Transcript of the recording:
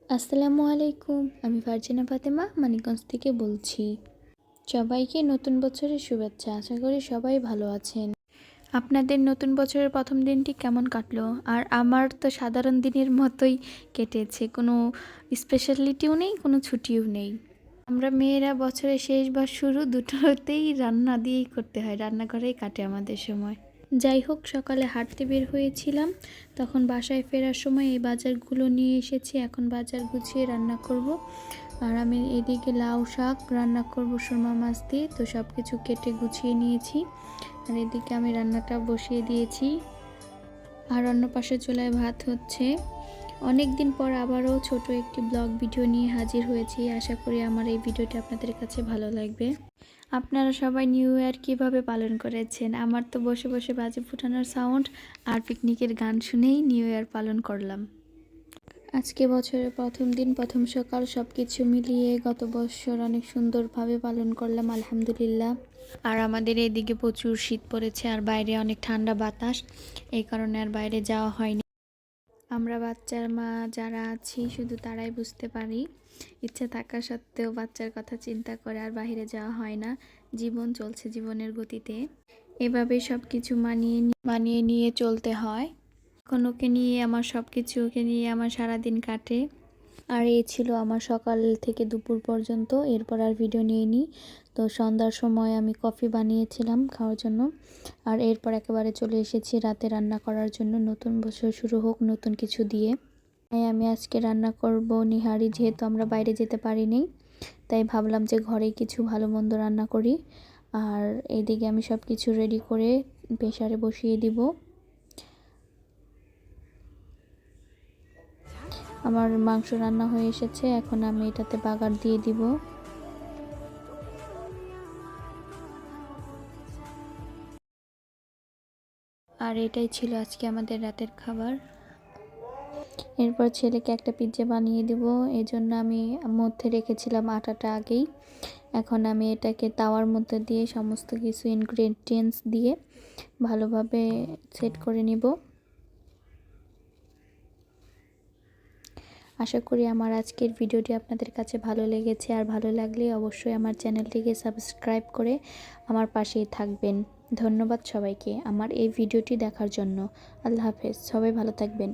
আসসালামু আলাইকুম। আমি ফারজানা ফাতেমা মানিকগঞ্জ থেকে বলছি। সবাইকে নতুন বছরের শুভেচ্ছা। আশা করি সবাই ভালো আছেন। আপনাদের নতুন বছরের প্রথম দিনটি কেমন কাটলো? আর আমার তো সাধারণ দিনের মতোই কেটেছে। কোনো স্পেশালিটিও নেই, কোনো ছুটিও নেই। আমরা মেয়েরা বছরের শেষ বা শুরু দুটোতেই রান্না দিয়েই করতে হয়। রান্নাঘরেই কাটে আমাদের সময়। যাই হোক, সকালে হাঁটতে বের হয়েছিলাম, তখন বাসায় ফেরার সময় এই বাজারগুলো নিয়ে এসেছি। এখন বাজার গুছিয়ে রান্না করব। আর আমি এদিকে লাউ শাক রান্না করব সুরমা মাছ দিয়ে, তো সব কিছু কেটে গুছিয়ে নিয়েছি। আর এদিকে আমি রান্নাটা বসিয়ে দিয়েছি। আর অন্য পাশে চুলায় ভাত হচ্ছে। অনেক দিন পর আবারও ছোট একটি ব্লগ ভিডিও নিয়ে হাজির হয়েছি। আশা করি আমার এই ভিডিওটি আপনাদের কাছে ভালো লাগবে। আপনারা সবাই নিউ ইয়ার কীভাবে পালন করেছেন? আমার তো বসে বসে বাজি ফুটানোর সাউন্ড আর পিকনিকের গান শুনেই নিউ ইয়ার পালন করলাম। আজকে বছরের প্রথম দিন, প্রথম সকাল, সব কিছু মিলিয়ে গত বছর অনেক সুন্দরভাবে পালন করলাম আলহামদুলিল্লাহ। আর আমাদের এদিকে প্রচুর শীত পড়েছে আর বাইরে অনেক ঠান্ডা বাতাস, এই কারণে আর বাইরে যাওয়া হয়নি। আমরা বাচ্চার মা যারা আছি শুধু তারাই বুঝতে পারি। ইচ্ছা থাকা সত্ত্বেও বাচ্চার কথা চিন্তা করে আর বাইরে যাওয়া হয় না। জীবন চলছে জীবনের গতিতে, এভাবে সব কিছু মানিয়ে নিয়ে চলতে হয়। এখন ওকে নিয়ে ওকে নিয়ে আমার সারাদিন কাটে। আর এই ছিল আমার সকাল থেকে দুপুর পর্যন্ত। এরপর আর ভিডিও নিইনি। তো সন্ধ্যার সময় আমি কফি বানিয়েছিলাম খাওয়ার জন্য। আর এরপর একেবারে চলে এসেছি রাতে রান্না করার জন্য। নতুন বছর শুরু হোক নতুন কিছু দিয়ে। তাই আমি আজকে রান্না করব নিহারি, যেহেতু আমরা বাইরে যেতে পারিনি। তাই ভাবলাম যে ঘরেই কিছু ভালো মন্দ রান্না করি। আর এইদিকে আমি সব কিছু রেডি করে প্রেসারে বসিয়ে দিব। আমার মাংস রান্না হয়ে এসেছে, এখন আমি এটাতে বাগার দিয়ে দিব। আর এটাই ছিল আজকে আমাদের রাতের খাবার। এরপর ছেলেকে একটা পিৎজা বানিয়ে দেব, এই জন্য আমি মধ্যে রেখেছিলাম আটাটা আগেই। এখন আমি এটাকে তাওয়ার মধ্যে দিয়ে সমস্ত কিছু ইনগ্রেডিয়েন্টস দিয়ে ভালোভাবে সেট করে নিব। আশা করি আমার আজকের ভিডিওটি আপনাদের কাছে ভালো লেগেছে। আর ভালো লাগলে অবশ্যই আমার চ্যানেলটিকে সাবস্ক্রাইব করে আমার পাশেই থাকবেন। ধন্যবাদ সবাইকে আমার এই ভিডিওটি দেখার জন্য। আল্লাহ হাফেজ, সবাই ভালো থাকবেন।